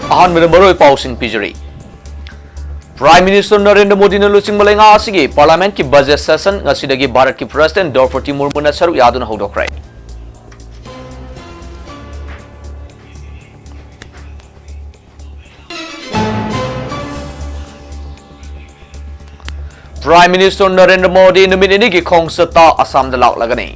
अहानबद मरोय पाउसिंग पिजरी प्राइम मिनिस्टर नरेंद्र मोदी ने लुचिंग मलेंगा आसिगी पार्लियामेंट की बजट सेशन ngasiदगी भारत की प्रेसिडेंट द्रौपदी मुर्मू ने सरुक यादुना हौदोखरे प्राइम मिनिस्टर नरेंद्र मोदी नुमित की खोंगसता असम दा लाक्लगनी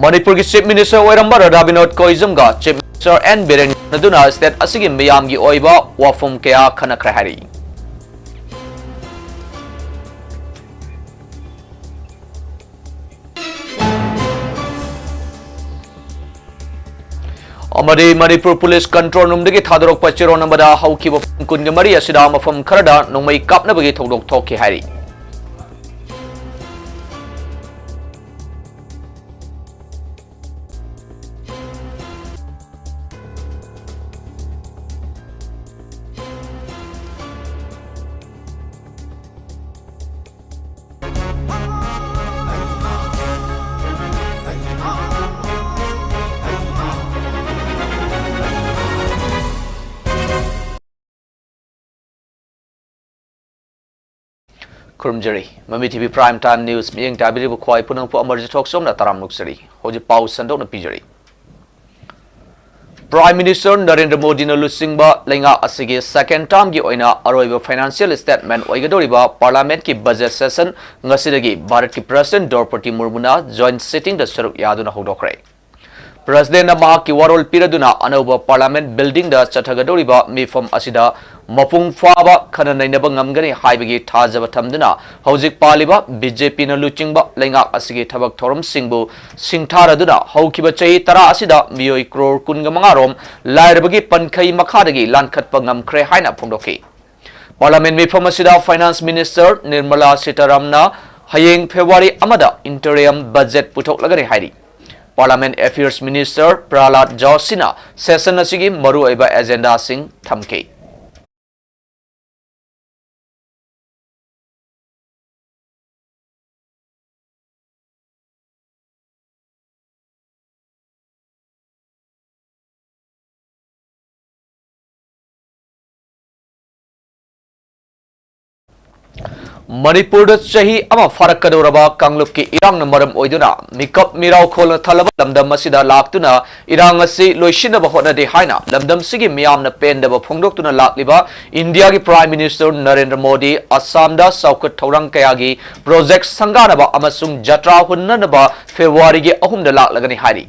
मणिपुर की चीफ मिनिस्टर ओइरंबा राधा विनोद कोइजम का चीफ मिनिस्टर एन बिरेन नदुना स्टेट असिगी मियाम की ओइबा वाफुम कया खनखरे हारी अमरी मणिपुर पुलिस कंट्रोल रूम दगी थादरोक पचिरो नंबदा हौखिबा कुनग मरी असिदा मफम खरदा नोंमई कापनबगी थौदोक थोखि हारी खुरमजरी ममी टीवी प्राइम टाइम न्यूज मियंग ताबिरिबु ख्वाई पुनंगपु अमरजित थोक्सोमना तराम नुक्सरी होजि पाउ संदोकना पिजरी प्राइम मिनिस्टर नरेंद्र मोदी ने लुसिंगबा लेंगा असिगे सेकेंड टर्म की ओइना अरोइबा फाइनेंशियल स्टेटमेंट ओइगदोरिबा पार्लियामेंट की बजट सेशन ngasiदगी भारत की प्रेसिडेंट द्रौपदी मुर्मुना जॉइंट सिटिंग द सरुक यादुना हौदोखरे प्रेसिडेंट मा की वारोल पिरदुना अनौबा पार्लियामेंट बिल्डिंग द चथगदोरिबा मिफम असिदा मपुंग फाबा खना नैनबा ngamgani हाइबगी थाजबा थमदुना हौजिक पालिबा बीजेपी न लुचिंगबा लेंगा असिगे थबक थोरम सिंगबु सिंगथारदुना हौखिबा चही 10 असिदा मियोई करोड़ कुनगमंगा रोम लाइरबगी पनखै मखादगी लानखतपा ngamkhre हाइना फोंदोखि पार्लियामेंट मिफम असिदा फाइनेंस मिनिस्टर निर्मला सीतारामना हयेंग फेब्रुआरी अमदा इंटरियम बजट पुथोकलगनि हाइरि पार्लियामेंट अफेयर्स मिनिस्टर प्रहलाद जोशिना सेशन असिगी मरुओइबा एजेंडा सिंग थमके मणिपुर चही फरकदौरबा कांगलुप की इरांग मरम ओइदुना मिकप मिराव खोल थलब लमदम मसिदा लाक्तुना इरांग असि लोइसिनब होनदे हाइना लमदम सिगी मियामना पेंदब फोंदोक्तुना लाक्लिबा इंडिया की प्राइम मिनिस्टर नरेंद्र मोदी असम दा सौकत थौरंग कयागी प्रोजेक्ट संगानबा अमसुंग जत्रा हुन्ननबा फेब्रुआरी गे अहुमदा लाक्लगनि हाइरि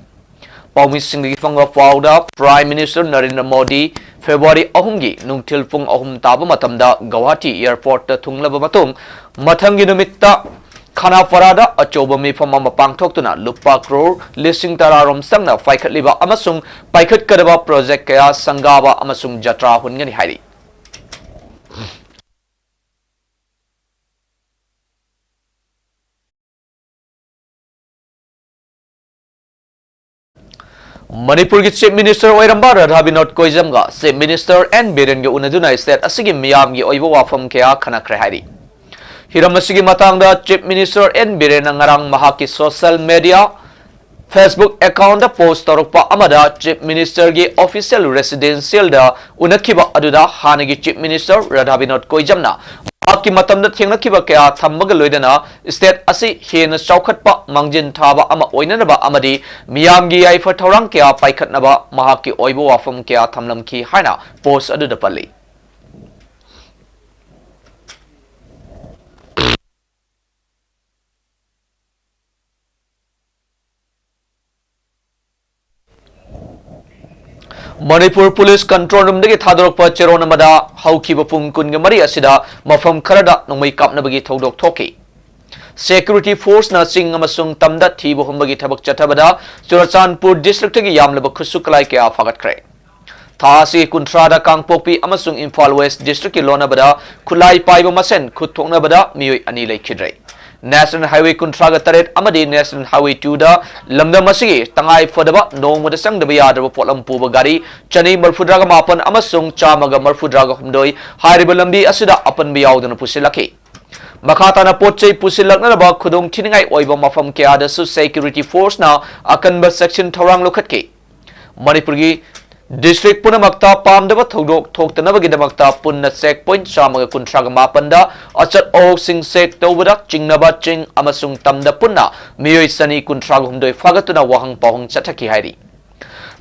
पाउमी सिंगी फंगा पाउदा prime minister Narendra Modi February अहुमगी नुंगथिल पुंग अहुम ताबा मतमदा गुवाहाटी एयरपोर्ट थुंगलब मतुंग मथंगी नुमित्ता खानापारादा अचौबा मिफम अमा पांगथोक्तुना लुपा करोड़ लिसिंग तरारोम संगना फाइखतलिबा अमसुंग पाइखतकदबा प्रोजेक्ट कया संगाबा अमसुंग जत्रा हुनगनि हाइरि मणिपुर की चीफ मिनिस्टर ओइरंबा राधा विनोद कोइजम का चीफ मिनिस्टर एन बिरेन के उनदुना स्टेट असिगी मियाम की ओइबो वाफम कया खनखरे हाइरि हिरम असिगी मतंगदा chief minister N Biren ngarang mahaki social media Facebook account post तौरपा अमदा चीफ मिनिस्टर की ऑफिशियल रेसिडेंशियल दा उनखिबा अदुदा हानगी चीफ मिनिस्टर राधा विनोद कोइजमना की मतम थेंगनखिबा कया थम्बग लोइदना स्टेट असि हेन चौखटपा मांगजिन थाबा अमा ओइननबा अमदी मियामगी याइफा थौरंग कया पाइखतनबा महाकी ओइबो वाफम कया थमलमखि हाइना पोस्ट अदुदा पल्ली मणिपुर पुलिस कंट्रोल रूम दगी थादोरप चेरोन अमदा हौखिबा पुंग कुनग मरी असिदा मफम खरदा नोंमई कापनबगी थौदोक थोखि सेक्यूरिटी फोर्स न सिंग अमसुंग तमदा थीबो हमबगी थबक चथबदा चुरचानपुर डिस्ट्रिक्ट की यामलब खुसुकलाई के आफागतखरे थासी कुंट्रादा कांगपोपी अमसुंग इम्फाल वेस्ट डिस्ट्रिक्ट की लोनबदा खुलाई पाइबा मसेन खुथोंगनबदा मियोय अनि लेखिद्रे नेशनल हाईवे कुंट्रागा तरेट अमदी नेशनल हाईवे 2 दा लमदम असिगी तंगाई फदबा नोंगमदा संगदबा यादबा पोटलम पुबा गाड़ी चनी मरफुद्रागा मापन अमसुंग चामगा मरफुद्रागा हुमदोई हारिबा लंबी असिदा अपन बियावदन पुसिलखि Makhatana pochei pusilaknaba khudong thiningai oiba mafam kayadasu security force na akanba section thorang lokhatki. Manipuri District Punamakta Pamdaba Thodok Toktanabagidamata Punna Checkpoint Shamaga Kuntraga Mapanda Achat O Sing Sek Tobada Chingnaba Ching Amasung Tamda Punna Miyoi Sani Kuntraga Humdoi Fagatuna Wahang Pahong Chataki Hairi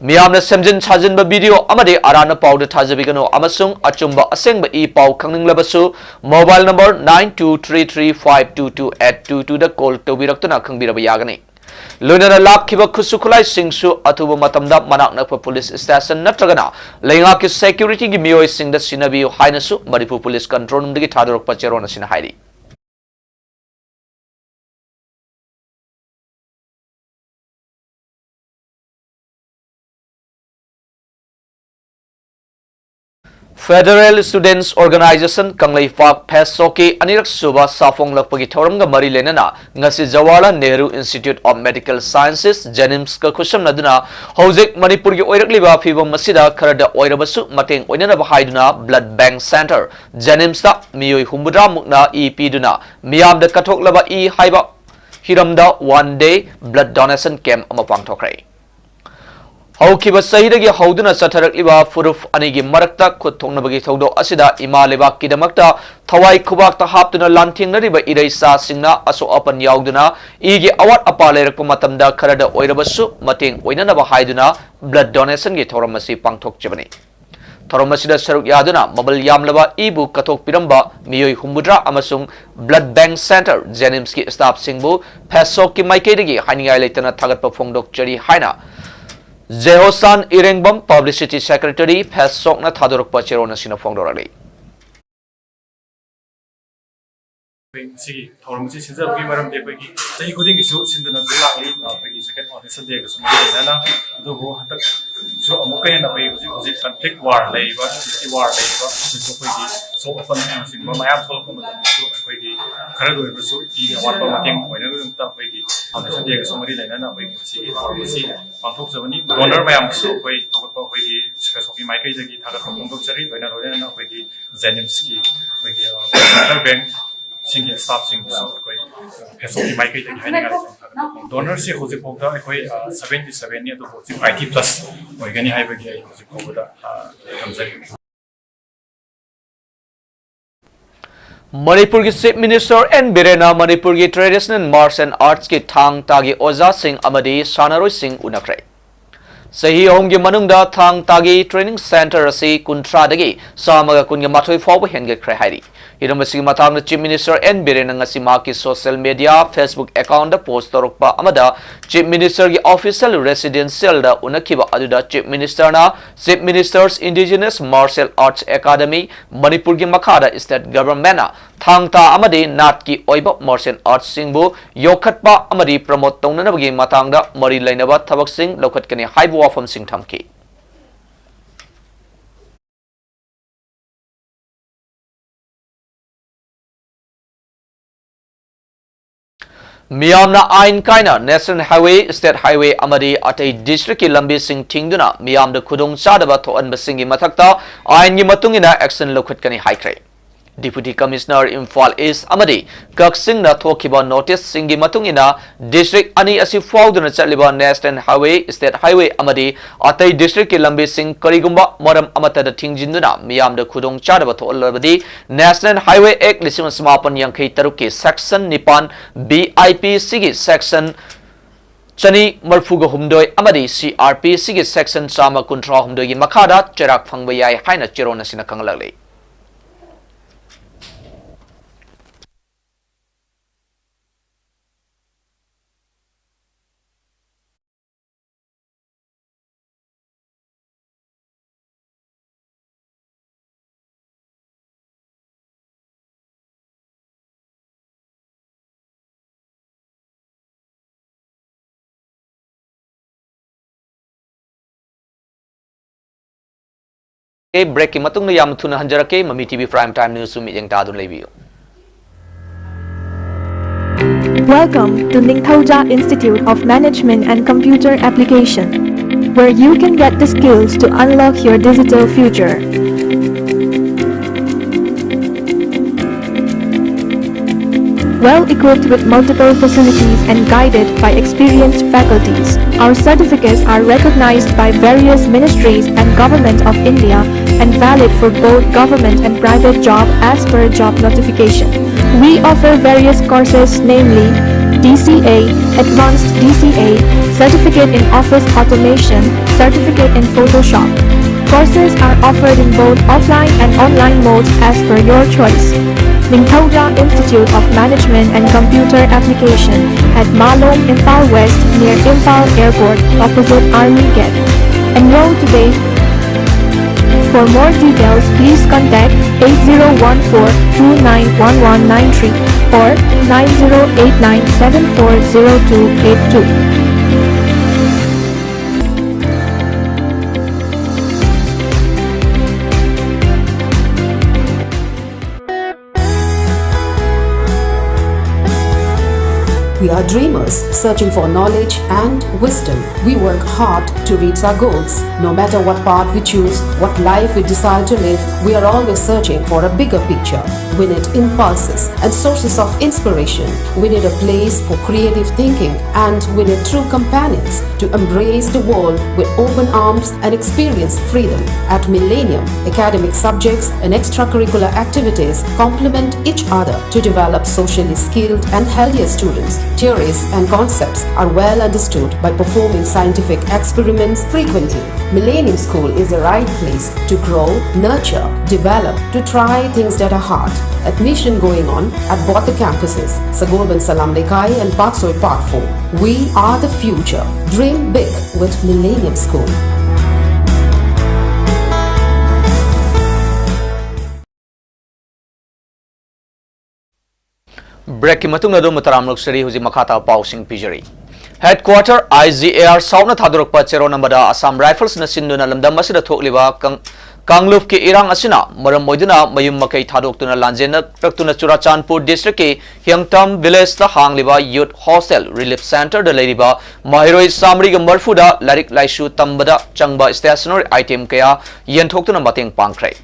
Miyamna Semjin Chajinba video Amade Arana Powder Tajabigano Amasung Achumba Asengba E Pau Kangning Labasu mobile number 9233522822 the call Tobirakuna Kangbiraba Yagani Lunana Lakiba Kusukulai Singsu Atuba Matamda Manaknapa Police Station Natragana Langaki Security Gimio Sing the Sinabi Hainasu Manipur Police Control the Tador Pacherona Sinahidi. Federal Students Organization Kanglai Fak Pesoki Anirak Suba Safong Lakpagi Thoramga Mari Lenana Ngasi Jawaharlal Nehru Institute of Medical Sciences Jenims ka Kusham Naduna Hojik Manipur gi Oirakliba Fibam Masida Karada Oirabasu Mateng Oinana Bahaiduna Blood Bank Center Jenims ta Miyoi Humbudra Mukna EP Duna Miyam de Katok Laba E Haiba Hiramda 1 day blood donation camp amapang thokrai Haukiba Sahidagi Hauduna Satarakliba Furuf Anigi Marakta Kutonabagi Todo Asida Ima Lebak Kidamakta Tawai Kubakta Haptuna Lanting Nariba Iresa Singna Aso Apan Yauduna Igi Awat Apale Matamda Karada Oirabasu Mating Oinanaba Haiduna Blood Donation Gi Toramasi Pangtok Jabani Toramasida Saruk Yaduna Mabal Yamlaba Ibu Katok Piramba Miyoi Humbudra Amasung Blood Bank Center Jenimski Staff Singbu Pesoki Maikedigi Haningai Laitana Tagat Pafongdok Jari Haina Jehosan Irengbam Publicity Secretary Pesokna Thadorok Pacherona Sinafongdorali. Si Tormusi Sinza Vimaram de Pegi, they couldn't be so Sindana Pegi second on the Sunday to Nana, the who had so a Mokan away was conflict war labor, war labor, so often as in my absolute Pegi, Carado Russo, one Pamating, whenever Pegi, on the Sunday somebody like Nana, we see Tormusi, on top of any donor by Amso, Pegi, Spesoki Mike, the guitar from Mungosari, when I know Pegi, Zenimski, Pegi, Bank. Singing staff sing so Pesoki Mike donor si Jose Pogda 77 year to IT plus Mogani Hibagi Jose Pogda Manipur ki Chief Minister N Birena Manipur ki Traditional Martial and Arts ki Thang Tagi Oza Singh Amadi Sanaroi Singh Unakrai Sahi Omgi Manungda Thang Tagi Training Center Asi Kuntradagi Samaga Kunga Matoi Fawa Henge Krai Hairi Hiramasi Matang the Chief Minister N Birena Ngasimaki social media Facebook account the post Torokpa Amada Chief Minister ki official residential da Unakiba Aduda Chief Minister na Chief Minister's Indigenous Martial Arts Academy Manipur ki Makada State Government na Thangta Amadi Nat ki Oiba Martial Arts Singbu Yokhatpa Amadi promote Tongnabagi Matangda Mari Lainaba Thabak Singh Lokat Kani Haibu Wafam Singh Thamki Miyamna Ain Kaina National Highway State Highway Amadi Atay District Lambi Sing Tingduna Miyamda Kudong Sadaba Toan Basingi Matakta Ain Gi Matungina Action Lokhat Kani Haikre Deputy Commissioner Imphal East Amadi Kaksing na Thokiba Notice Singi Matungina District Ani Asi Fauduna Chatliba National Highway State Highway Amadi Atay District Lambi Sing Karigumba Moram Amata the Tingjinduna Miyamda Kudong Chadaba Tolabadi National Highway Act Lising Smapan Yankei Taruki Section Nipan BIP Sigi Section Chani Marfuga Humdoi Amadi CRP Sigi Section Sama Kuntra Humdoi Makada Cherak Phangbayai Haina Chirona Sinakangalali break ki matung na yam thuna hanjarake Mami TV Prime Time News sumi jeng ta dun lebiyo Welcome to Ningthauja Institute of Management and Computer Application, where you can get the skills to unlock your digital future. well equipped with multiple facilities and guided by experienced faculties. Our certificates are recognized by various ministries and Government of India and valid for both government and private job as per job notification. We offer various courses, namely DCA, Advanced DCA, Certificate in Office Automation, Certificate in Photoshop. Courses are offered in both offline and online modes as per your choice. Ningthauja Institute of Management and Computer Application at Malong, Imphal West near Imphal Airport opposite Army Gate. Enroll today. For more details, please contact 8014-291193 or 9089740282. We are dreamers searching for knowledge and wisdom. We work hard to reach our goals. No matter what path we choose, what life we decide to live, we are always searching for a bigger picture. We need impulses and sources of inspiration. We need a place for creative thinking, and we need true companions to embrace the world with open arms and experience freedom. At Millennium, academic subjects and extracurricular activities complement each other to develop socially skilled and healthier students. Theories and concepts are well understood by performing scientific experiments frequently. Millennium School is the right place to grow, nurture, develop, to try things that are hard. Admission going on at both the campuses, Sagorban Salam Lekai and Paksoi Park 4. We are the future. Dream big with Millennium School. Break matung do mataram luxury huji makata pausing pijari. Headquarter IGAR Sauna Thadurok Pachero Namada Assam Rifles na Sinduna Lamdam Masida Thokliba Kangluf ke Irang Asina Maram Moiduna Mayum Makai Thadok Tuna Lanjena Praktuna Churachandpur District ke Hyangtam Village the Hangliba Youth Hostel Relief Center the Ladiba Mahiroi Samri Marfuda Larik Laishu Tambada Changba stationery item kaya Yentoktuna Mating Pankrai.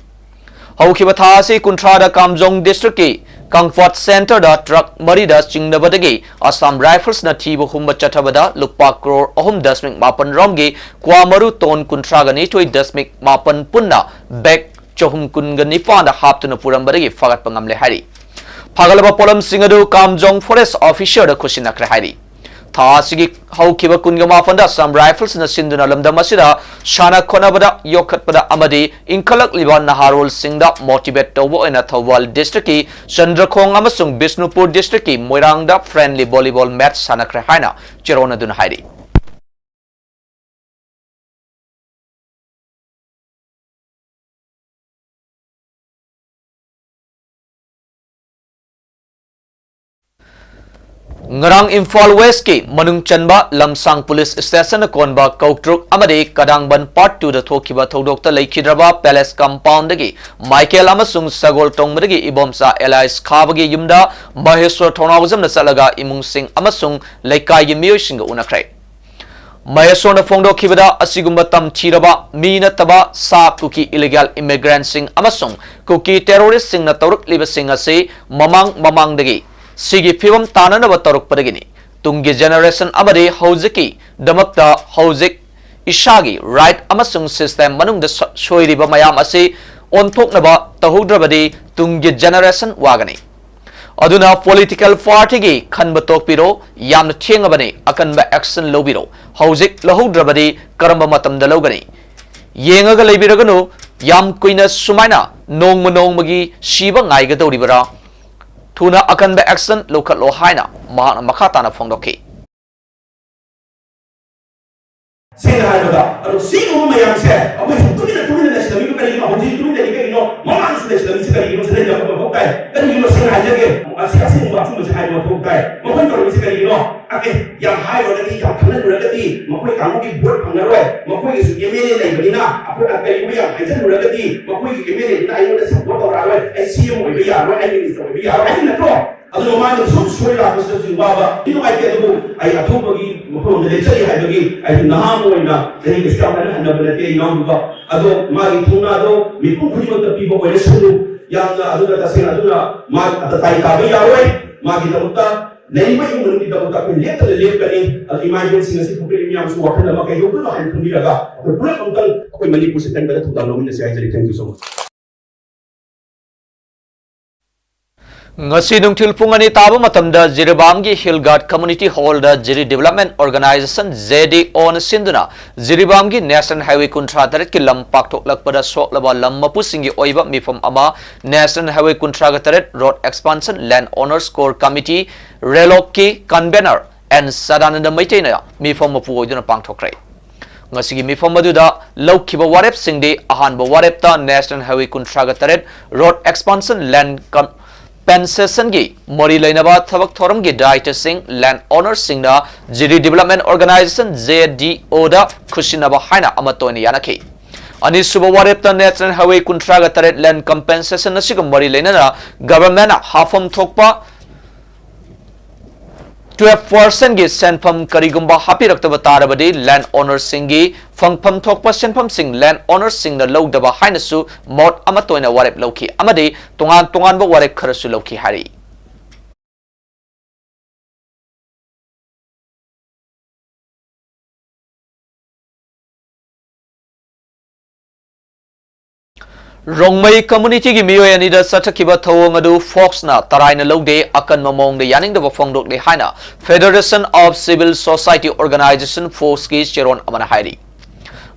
Haukibatasi Kuntrada Kamjong District ke Comfort Center da truck marida chingnabadagi Assam Rifles na thibu humba chatabada lupa crore ahum dasmik mapan romgi kwamaru ton kuntragani toy dasmik mapan punna back chohum kungani panda haptuna purambadagi fagat pangamle hari Pagalaba polam singadu Kamjong Forest Officer da kushinakre hari Thasigi haukiba kungama fanda Assam Rifles na sinduna lamdamasida shana konabada yokatpada amadi inkalak liban naharol singda motivate tobo ina Thawal district ki Chandrakhong amasung Bisnupur district ki Moirangda friendly volleyball match sanakre haina chirona dun hairi Ngarang Imphal West ki Manung Chanba Lamsang Police Station na konba Kautruk amadi Kadangban Part 2 da thokiba thodokta leikidraba Palace Compound dagi Michael amasung Sagol Tongmadagi Ibomsa Elias Khabagi yumda Maheshwar Thonawazam na salaga imung sing amasung Laikai gi miyosing unakrai Maheshwar na phongdokhibada asigumba tam thiraba mi nataba sa kuki illegal immigrant sing amasung kuki terrorist sing na tawruk liba sing ase mamang dagi Sigi Fibam Tana Batorok Padagini, Tungi generation Abadi Hoziki, Damakta Hozik Ishagi, right Amasung system Manung the Shoiriba Mayamasi, on Toknaba, Tahudrabadi, Tungi generation Wagani. Aduna political party Kanbatok Piro, Yam Tiangabani, Akanba Action Lobiro, Hozik Lahudrabadi, Karambamatam the Logani. Yenga Libiragano, Yam Queen Sumaina, Nong Manong Magi, Shiba Naiga Doribara. Tuna akan be action local lo haina mahana makata na phongdoki Sing haibada aro sing mayam se abai tumina na islami ko kali ma hoji tumina ni no mama is islami se kali no se le ko ko kai kali no sing haje ke asi ba fu se haje ko kai mo ko ko se kali no ake yang hai ro lagi yang khanan ro lagi mo ko kamu ki bot phangaro mo ko is yemene nei badina apu akai ko yang haje ro lagi mo ko yemene na ayo da support ro ro ai si mo bi ya ro ai ni so bi ya ro ai na to adu no ma no so so la ko se baba ino ai ke do ai athu bagi mo ko ne chai hai bagi ai na mo ina dei ke sta na na bele te no ba ado ma gi thuna do mi ku khuri mo ta pi bo ko le sulu yang adu da se adu na ma ta tai ka bi ya ro मागी दमुता लेबा इमुन की दमुता को लेप कनी इमाजिनेशन से फुकरी मियाम सु वखन नमा कई योगु हान खुमी लगा तो पूरा अंकल कोई मणिपुर से तन बदा थुदा लोमिन से आई thank you so much ngasi nungthil pung ani taba matamda Jiribam gi Hillgard Community Hall da Jiri Development Organization JDO na sinduna Jiribam gi National Highway Kuntra tarit ki lam pakthok lakpada sok laba lam mapu singi oiba mifam ama National Highway Kuntra ga tarit Road Expansion Land Owners Core Committee Relok ki convener and Sadananda Maitena mifam mapu oiduna pangthokrai ngasi gi mifam maduda lawkhiba warep singdi ahan ba warep ta National Highway Kuntra ga tarit Road Expansion Land Compensation gi mori lainaba thabak thoram gi director sing land owners sing da Jiri Development Organization JDO da khusinaba haina amatoni yanaki ani suba warep ta National Highway Kuntra ga taret land compensation asiga mori lainana government hafam thokpa 12% gi senpham karigumba hapi raktaba tarabadi land owners singi fangpham thokpa senpham sing land owners sing na lowdaba hainasu mot amatoina warep lokhi amadi tongan ba warep kharasu lokhi hari Rongmai community gi miyo yani da satakhiba thawong adu Fox na taraina logde akan mamong de yaning da phong dok de haina Federation of Civil Society Organization Fox ki cheron amana hairi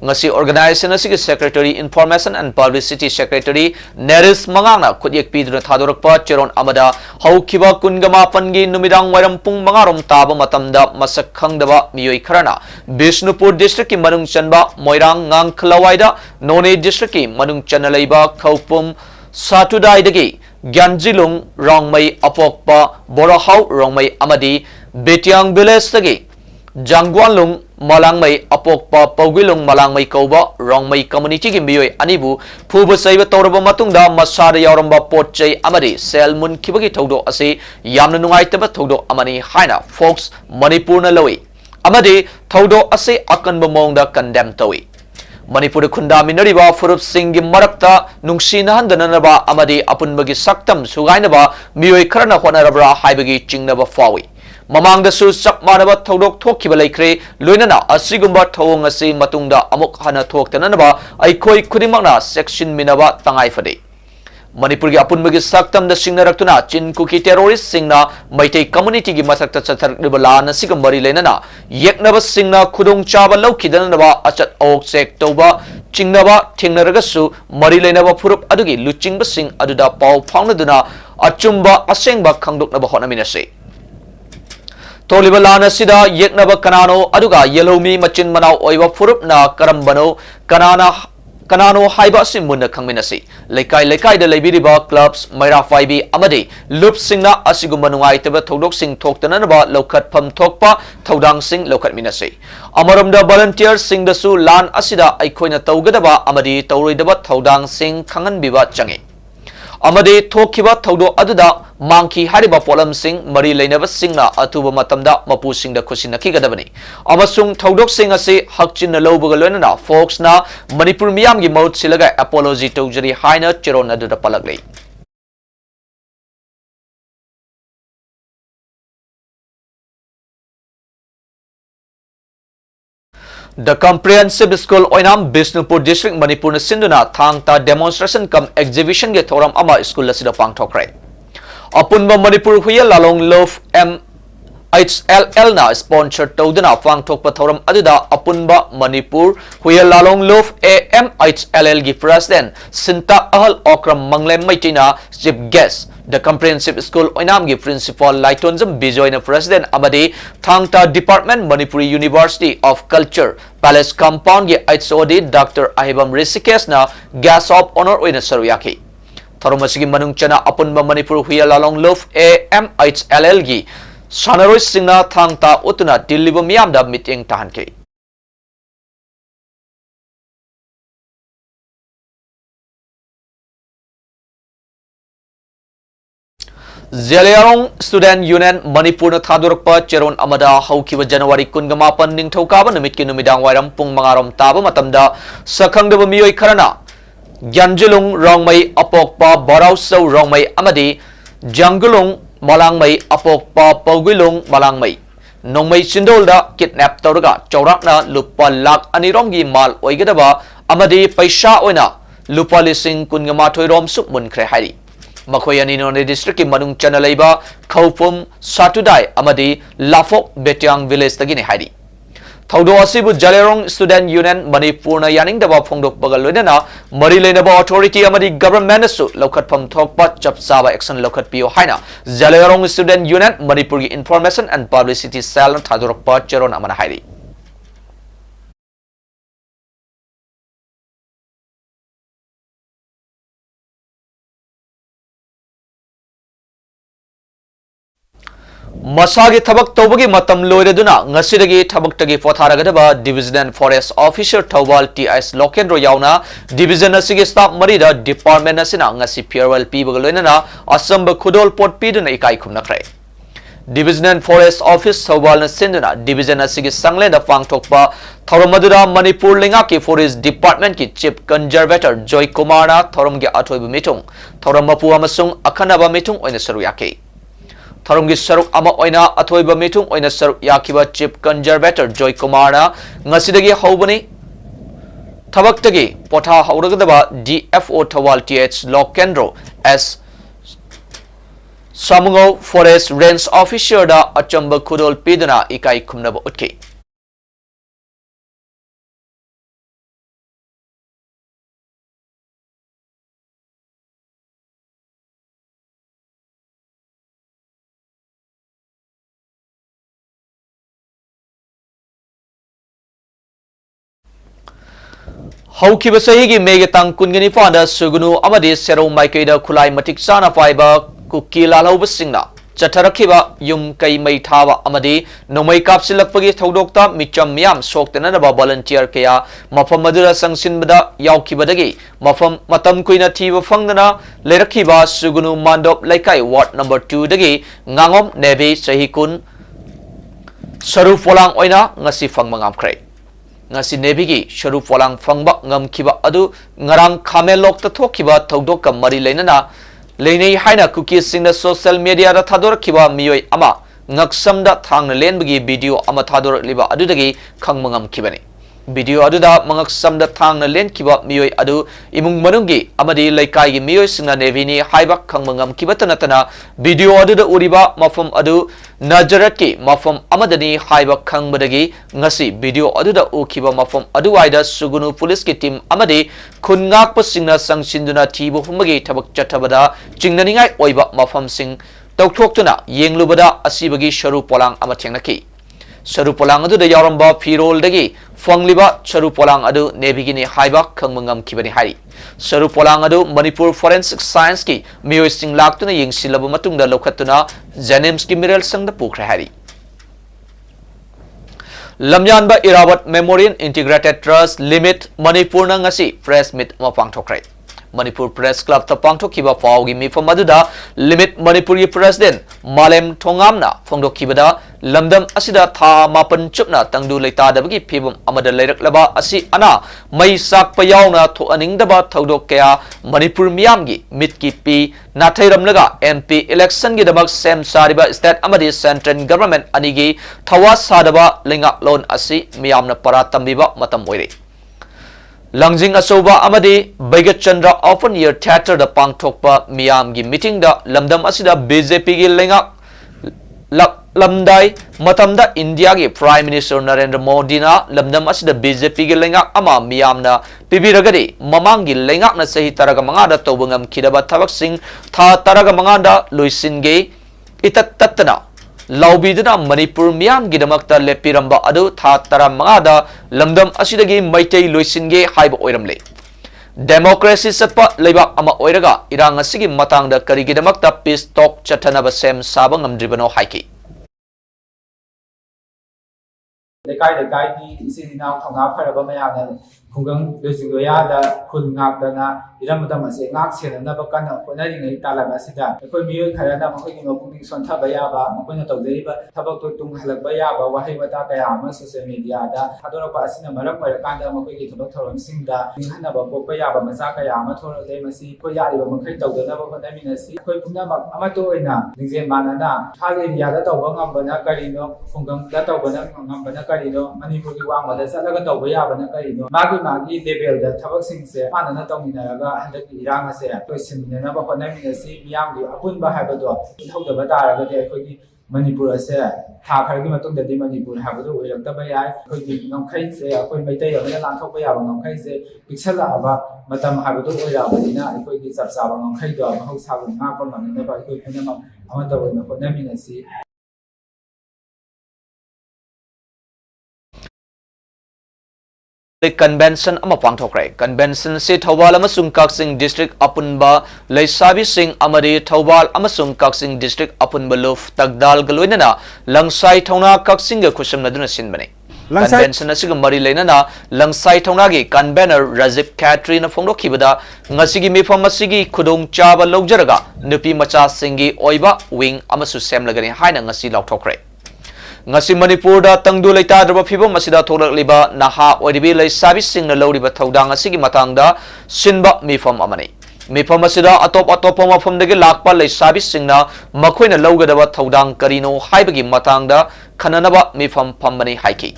ngasi organization asigi secretary information and publicity secretary Neris Mangana khudyak piduna thadorakpa cheron amada haukhiba kungama pangi numidang wairam pung mangarom taba matamda masak khangdaba miyoi kharana Bishnupur district ki manung chanba Moirang ngang khlawaida None district ki manung chanalaiba khaupum satudai dagi Gyanjilung Rongmai apokpa Borahau Rongmai amadi Betiang village dagi Jangwanlung Malangmai apokpa Pawgilung Malangmai kauba Rongmai community gi miyoi anibu phuba saiba tawraba matungda masara yauramba potchai amadi selmun khibagi thawdo ase yamna nungaitaba thawdo amani haina Fox Manipur na lawi amadi thawdo ase akanba mongda condemn tawi Manipur khunda minariba furup singi marakta nungsina handanaba amadi apunbagi saktam sugainaba miyoi kharana honarabra haibagi chingnaba fawi Mamang da su sak manaba thawdok thokhiba laikre loinana asigumba thawong asi matungda amuk hana thoktanaba aikhoi khudimangna section minaba tangai fade Manipur gi apunbagi saktam da singnaраktuna chinkuki terrorist singna maitei community gi mathakta chatharliba lana sigambari leinana yeknaba singna khudong chaba laukidanaba achat ok sek toba chingnaba thengnaragasu mari leinaba furup adugi luchingba sing aduda pau phaunaduna achumba asengba khangdoknaba honaminase Toliba lana sida yeknaba kanano aduga yelomi machin manau oiba furup na karambano kanano haiba simunna khangminasi lekai da leibiriba clubs maira faibi amadi loop singna asigumba nungaitaba thodok sing thoktanaba lokhat pham thokpa thodang sing lokhat minasi amaramda volunteers sing dasu lan asida aikhoina tawgadaba amadi tawroidaba thodang sing khangan biba changi amade thokhiba thawdo aduda mangki hariba polam sing mari leinaba singna atuba matamda mapu singda khusinaki gadabani amasung thawdok sing ase hakchin na lobuga loinana Fox na Manipur miyam gi maut silaga apology tawjari haina cheron aduda palaglei The Comprehensive School Oinam Bishnupur District Manipur na sinduna thangta demonstration kam exhibition ge thoram ama school asida pangthokrai apunba Manipur huya lalong love HLL na sponsor tawduna pangthokpa thoram aduda apunba Manipur huya lalong love AMHLL gi president Sinta Ahal Okram Manglem Maitina chief guest The Comprehensive School Oinam gi Principal Laitonjam Bijoy na President amadi Thangta Department Manipuri University of Culture Palace Compound gi HOD Dr. Ahibam Rishikesh na Gas of Honor oina saruyaki Tharumasigi manungchana apunba Manipur huya lalong love AMHLL gi Sanaroi singna thangta utuna diliba miyamda meeting tahanke Zeliarong Student Union Manipur na thadurpa cheron amada haukiba January 18 ningthokaba numitki numidang wairam pung mangarom taba matamda sakhangdaba miyoi kharana Gyanjilung Rongmai apokpa Barausau Rongmai amadi Jangulung Malangmai apokpa pawgilung malangmai nongmai sindolda kidnap tawraga chawrakna lupa lak aniromgi mal oigadaba amadi paisa oina lupa lising kungamathoi rom sup munkhre hairi makhoi ani none district ki manung chana leiba khawpum satudai amadi lafok betyang village tagini hairi thaudo asibu jalerong student union manipur na yaning daba phongdok bagal loinana mari leinaba authority amadi government su lokhat pham thokpa chapsaba action lokhat pio haina jalerong student union manipur gi information and publicity cell thadorpa cheron amana hairi Masagi thabak tawbagi matam loireduna ngasidagi thabak tagi potharagaba division and forest officer Thawal TS Lokendro yauna division asigi staff marida department asina ngasi farewell pibaga loinana asamba khudol pot piduna ikai khumnakrai division and forest office Thawal na sinduna division asigi sanglenda pangthokpa thoromadura Manipur lingaki forest department ki chief conservator Joy Kumar na thoromgi athoibu mitung thoromapu amasung akhanaba mitung oina saruyake Tharumgi saruk ama oina athoiba mitung oina saruk yakiba chief conservator Joy Kumar na ngasidagi haubani thabaktagi potha hauragadaba DFO Thawal TH Lokendro as Samungo forest range officer da achamba khudol pidana ikai khumnaba utki Haukiba sahigi megatang kungani panda sugunu amadi sero maikaida khulai matik chana paiba kukila laubasingna chatarakiba yum kai mai thawa amadi nomai kapsilakpagi thodokta micham miyam soktanaba volunteer kaya mafam madura sangsinbada yaukibadagi mafam matam kuina thiba fangdana lerakhiba sugunu mandop laikai ward number 2 dagi ngangom nebe sahikun saru folang oina ngasi fangmangam krai ngasi nebigi sharu folang fangba ngamkiba adu ngarang khamelok ta thokiba thodok ka mari leinana leinei haina cookie singna social media da thador kiba miyoi ama ngaksamda thangna lenbagi video ama thador liba adudagi khangmangam kibani video aduda mangaksamda thangna len kiba miyoi adu imung manunggi amadi laikai gi miyoi singna nevini haiba khangmangam kibatanatana video aduda uriba mafam adu Najaratki mafam amadani haiba khangbadagi ngasi video aduda ukiba mafam aduwaida sugunu police ki team amadi khungakpa singna sangsinduna thibu humagi thabak chathabada chingnaningai oiba mafam sing tawthoktuna yenglubada asibagi sharu polang ama thengnaki sharu polang aduda yaramba firol dagi fangliba sharu polang adu nebigini haiba khangmangam kibani hari Saru polang adu Manipur forensic science ki miyoi sing laktuna yingsilaba matungda lokhatuna Janims ki miral sangda pukre hari Lamyanba Irawat Memorial Integrated Trust Limit Manipur na ngasi press meet ama pangthokrai Manipur Press Club ta pangthokiba pawgi mifam aduda Limit Manipuri President Malem Thongamna phongdokhibada lamdam asida tha mapan chupna tangdu leitadabagi phibam amada leiraklaba asi ana mai sakpa yauna tho aningdaba thodok kaya Manipur miyamgi mitki pi nathairamlaga MP election gi dabak sem sariba state amadi central government anigi thawa sadaba lenga loan asi miyamna paratambiba matam oire Langjing asoba amadi Baigat Chandra open year theater da pangthokpa miyam gi meeting da lamdam asida BJP gi lenga lamdai matamda India gi Prime Minister Narendra Modi na lamdam asida BJP gi lenga ama miyamna pibiragadi mamang gi lenga na sahi taraga mangada tobungam kidaba thabak sing tha taraga mangada loisinge itat tatna Laubiduna Manipur miyam gidamakta lepiramba adu tha tara mangada lamdam asidagi maitei loisinge haiba oiramle Democracy satpa leiba ama oiraga irang asigi matangda karigidamakta peace talk chathanaba sem saba ngamdribano haiki lekai ki isini naw thonga pharaba mayana khungang loisingloya da khun ngak dana इरमदम असे ngak senanaba kana honaringai talaga sida ekoi miyoi kharana makhoi mapungning sonthaba yaba makoina tawjariba thabak to tung halakba yaba wahai wata kaya ama social media da thadorapa asina maram oirakanda makhoi gi thabak thorom singda ninghanaba pokpa yaba macha kaya ama thorodai masi koi yariba makhoi tawdanaba honaminasi ekoi pungnamak amato oina ningje manana thale area da tawba ngambana karino khungam da tawbana ngambana karino manipur gi wangmada salaga tawba yaba na karino magi level da thabak singse manana tawminaraga handaki irang ase koi simnenaba honaminasi miyamgi apunba habado thawdaba taragadi ekoi Manipur ase tha khargi matung dadi Manipur habado oiraktaba yai khoi ngomkhai se khoi maitai amana lanthokpa yaba ngomkhai se piksala aba matam habado oirabadina khoi gi chapchaba ngomkhai do mahausa bu nga kon manina ba khoi phena amata oina honaminasi convention ama pangthokre convention se thawal amasung kaksing district apunba leisabi sing amari thawal amasung kaksing district apunba luf tagdal galoinana langsai thona kaksing ga khusam naduna sinbane convention asiga mari leinana langsai thona gi convener Rajiv Khatri na phongdo khibada ngasigi mifam asigi khudong chaba logjaraga nupi macha singi oiba wing amasu semlagani haina ngasi lauthokre ngasi Manipur da tangdu leita draba phibam masida thorak liba naha oidibi leisabi singna loriba thodang asigi matangda sinba mifam amani mifam asida atop mafam dagi lakpa leisabi singna makhoina logadaba thodang karino haibagi matangda khananaba mifam phamani haiki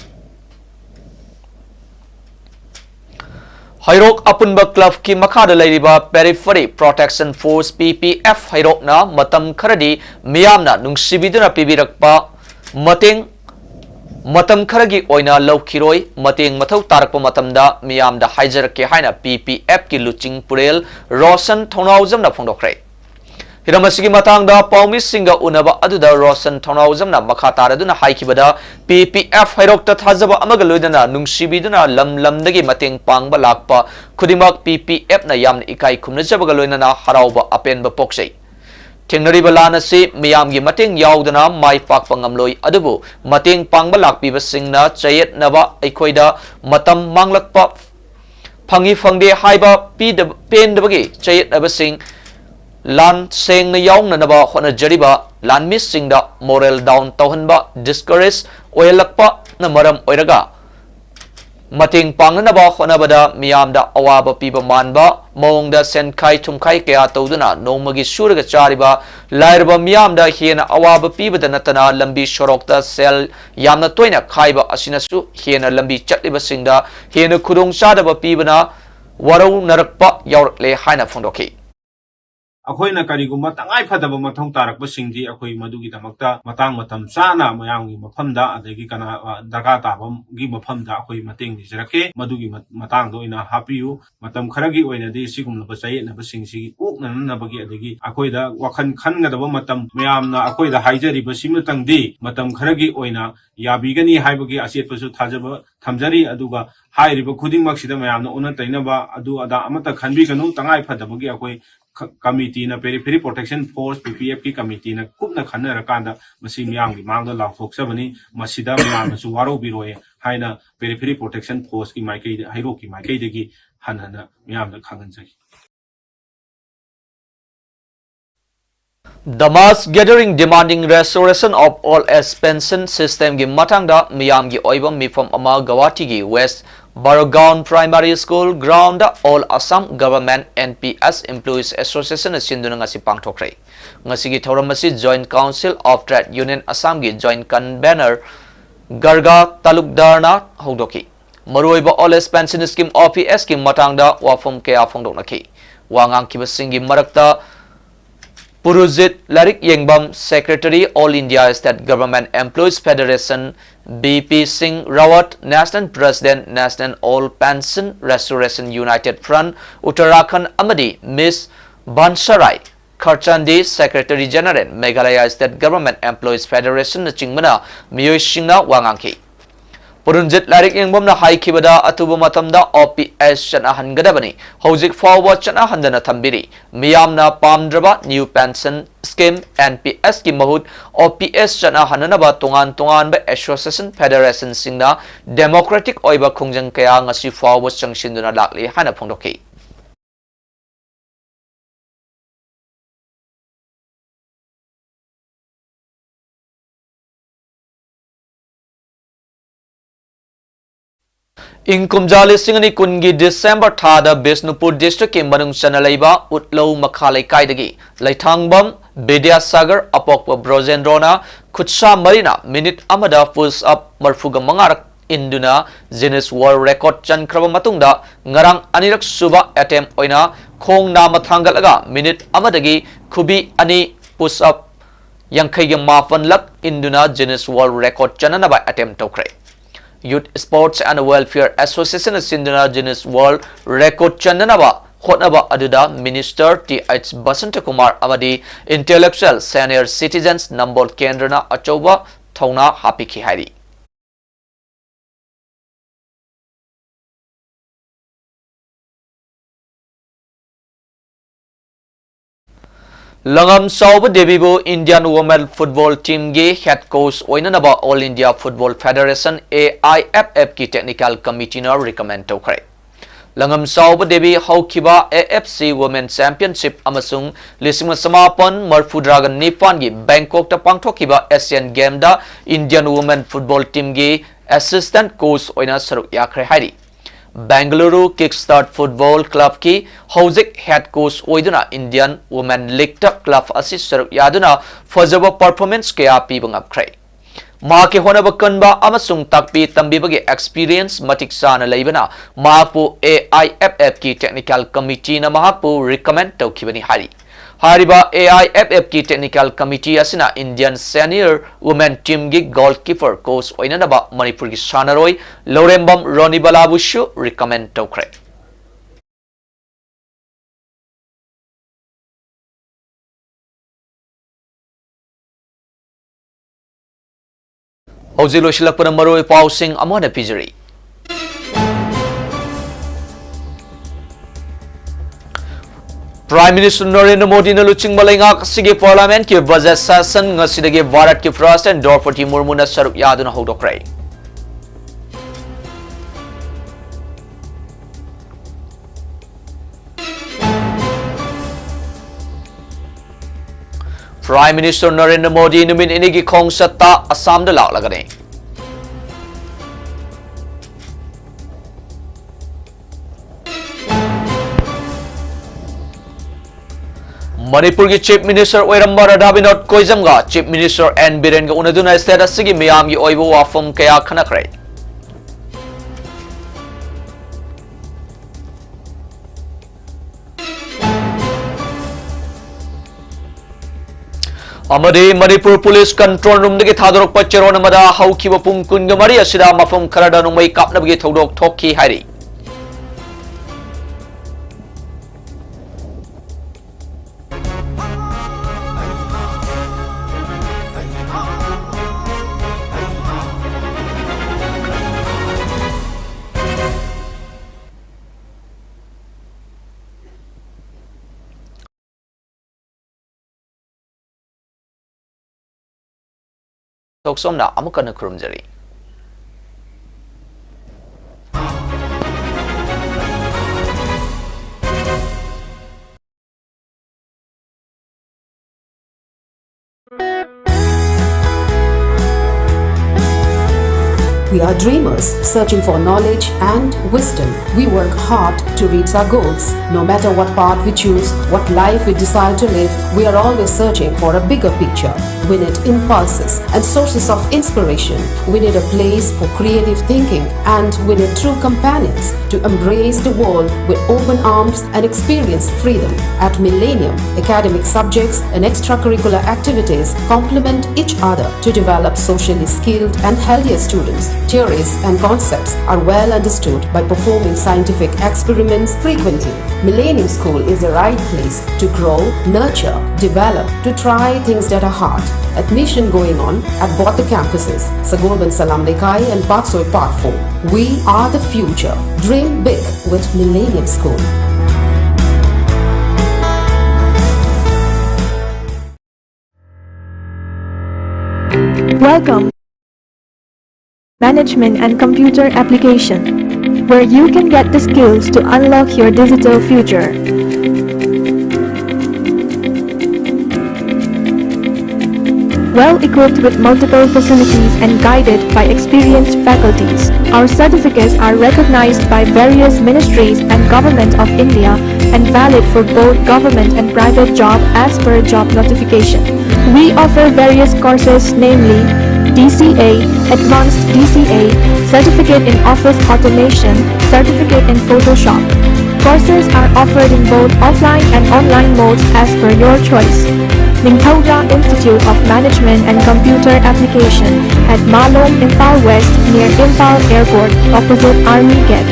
Hairok apunba club ki makhada leiriba Periphery Protection Force PPF hairok na matam kharadi miyamna nungsibiduna pibirakpa matam kharagi oina laukhiroi mateng mathau tarakpa matamda miyamda haijarake haina PPF ki luching purel Rosan Thonaujam na phongdokre hiramasigi matangda paumi singa unaba aduda Rosan Thonaujam na makha taraduna haikibada PPF hairokta thajaba amaga loidana nungsibiduna lamdagi mateng pangba lakpa khudimak PPF na yamna ikai khumnajabaga loinana harauba apenba poksei Tengnariba lana si miyamgi mateng yaudana mai pakpa ngamloi adubu mateng pangba lakpiba singna chayet naba aikoida matam manglakpa phangi phangde haiba pendabagi chayet naba sing lan seng na yaung na naba hona jariba lan mis singda moral down tawhanba discourage oilakpa na maram oiraga mating pangnaba honabada miyamda awaba piba manba mongda senkai thumkai kaya tawduna nomagi suraga chariba lairba miyamda hiena awaba pibada natana lambi shorokta sel yamna toina khaiba asinasu hiena lambi chatliba singda hiena khudong chadaba pibana warau narakpa yaurakle haina phongdoki अखोइना करिगुम्बा तंगाई फदबा मथौ तारकबा सिंगदी अखोइ मदुगी दमकता Matang मतम चाना मयांगी मफमदा अदगी कना दरका ताबम गी मफमदा अखोइ मतेंग निजरके मदुगी मतंग दोइना हापियु मतम खरगी ओइनादि सिगुमलबा चायेनबा सिंगसी उकननबगी अदगी अखोइदा वखन खनगदबा मतम मयामना अखोइदा हाइजरिबा सिमतंगदी मतम खरगी ओइना याबिगनी हाइबगी असेतपसु थाजबा थमजरी अदुगा हाइरिबा खुदिंगमक्सिदा मयामना उना तैनबा अदु अदा अमता खनबिगनु तंगाई फदबगी अखोइ Committee na Periphery Protection Force PPF ki committee na kupna khana rakanda masi miyam gi mangda lathok sabani masida miyam su waro biroe haina Periphery Protection Force ki maikai hairo ki maikai degi hanana miyam da khangan jai The mass gathering demanding restoration of all as pension system gi matangda miyam gi oibam mifam ama Gawati gi West Baragown Primary School ground All Assam Government NPS Employees Association sinduna ngasi pangthokre ngasi gi thoramasi Joint Council of Trade Union Assam gi Joint Convener Garga Talukdarna hogdoki maruiba All as Pension Scheme OPS ki matangda wafum kaya phongdoknaki wangang kibasingi marakta Puruzit Larik Yengbam Secretary All India State Government Employees Federation BP Singh Rawat National President National All Pension Restoration United Front Uttarakhand Amadi Miss Bansarai Kharchandi Secretary General Meghalaya State Government Employees Federation Chingmana Miyosingna Wangangki Purunjit Larik Yengbam na haikibada atuba matamda OPS chana hangadabani hojik forward chana handana thambiri miyamna pamdraba new pension scheme NPS ki mahut OPS chana hananaba tongan ba association federation singna democratic oiba khungjang kaya ngasi forward changsinduna lakli hana phongdoki Inkumja lisingani kungi December thada Bisnupur district ke manung chana leiba utlo makhalai kaidagi Laithangbam Bidyasagar apokpa Brojendrona Kutsa Marina minute amada pulls up marfuga mangarak induna Guinness World Record chankraba matungda ngarang anirak suba attempt oina khong na mathangalaga minute amadagi khubi ani push up yankhai mafan lak induna Guinness World Record chananaba attempt tokre Youth Sports and Welfare Association Sindhana Guinness World Record Chandanaba Hotnaba Aduda Minister T.H. Basanta Kumar Amadi Intellectual Senior Citizens Nambol Kendrana Achoba Thona Hapiki Hari Langam Sauba Devibo Indian Women Football Team Ge Head Coach Oinanaba All India Football Federation AIFF ki Technical Committee na recommend tokre. Langam Sauba Devi Haukiba AFC Women Championship amasung lising samapan Marfu Dragon Nipan gi Bangkok ta pangthokiba Asian Game da Indian Women Football Team Ge Assistant Coach Oina saruk yakre hari. Bangalore Kickstart Football Club ki Hauzik Head Coach Oiduna Indian Women League Club Assistant Yaduna Fajaba Performance Kaya Pibang Upgrade. Maki Honaba Kanba Amasung Takpi Tambibagi Experience Matik Sana Laibana Mahapu AIFF ki Technical Committee na Mahapu recommend Tokibani Hari. Hariba AIFF ki Technical Committee asina Indian Senior Women Team gi Goalkeeper Coach Oinanaba Manipuri ki Sanaroy Lorembam Roni Balabushu recommend tokre. Hozilo Shilakpana Maroi Pausing Amana Pijari. Prime Minister Narendra Modi na luching malingak sige Parliament ki budget session ngasidagi Bharat ki President Draupadi Murmu na saruk yaduna hodokre. Prime Minister Narendra Modi numin inigi khong satta Assam da lagane. Manipur ki Chief Minister Oiramba Radhabinot Koizamga Chief Minister N Birenga unaduna state asigi miyam gi oibo wafam kaya khanakre. Amadi Manipur Police Control Room dagi thadorok pacheron amada haukiba pung kunga mari asida mafam kharada nungmai kapnabagi thodok thokki hari. Toksomna amukana kurumjari. We are dreamers searching for knowledge and wisdom. We work hard to reach our goals. No matter what path we choose, what life we decide to live, we are always searching for a bigger picture. We need impulses and sources of inspiration. We need a place for creative thinking, and we need true companions to embrace the world with open arms and experience freedom. At Millennium, academic subjects and extracurricular activities complement each other to develop socially skilled and healthier students. Theories and concepts are well understood by performing scientific experiments frequently. Millennium School is the right place to grow, nurture, develop, to try things that are hard. Admission going on at both the campuses, Sagolban Salam Lekai and Paksoi Part 4. We are the future. Dream big with Millennium School. Welcome. Management and Computer Application, where you can get the skills to unlock your digital future. well equipped with multiple facilities and guided by experienced faculties. Our certificates are recognized by various ministries and Government of India and valid for both government and private job as per job notification. We offer various courses, namely DCA, Advanced DCA, Certificate in Office Automation, Certificate in Photoshop. Courses are offered in both offline and online modes as per your choice. Ningthogra Institute of Management and Computer Application at Malong, Imphal West near Imphal Airport opposite Army Gate.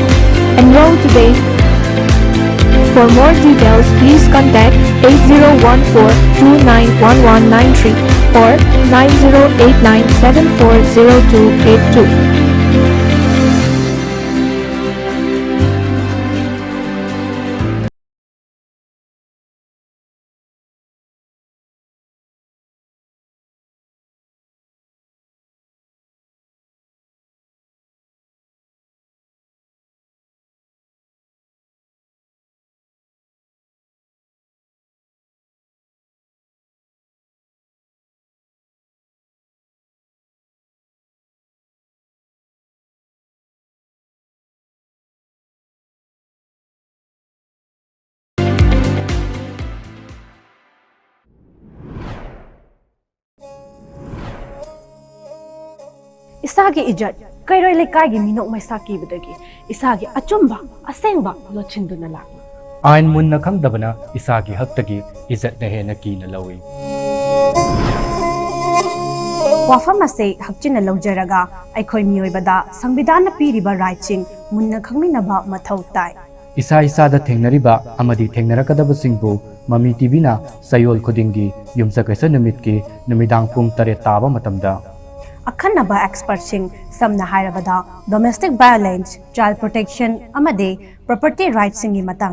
Enroll today. For more details, please contact 8014-291193 or 9089740282. Isagi ijat kairoi lekai minok mai saki bedagi isagi achumba asengba lochinduna lakna ain munna khangdabana isagi haktagi izat na hena kina lawi wafam ase hakchina lawjaraga aikhoi miyoibada sangvidana piriba rightching munna khangminaba mathau tai isa isa da thengnariba amadi thengnarakadabasingbu mami tv na sayol khudingi yumsakaisa namitki numidang pung 8 taba matamda akhanaba expertsing samna hairabada domestic violence child protection amade property rights singi matang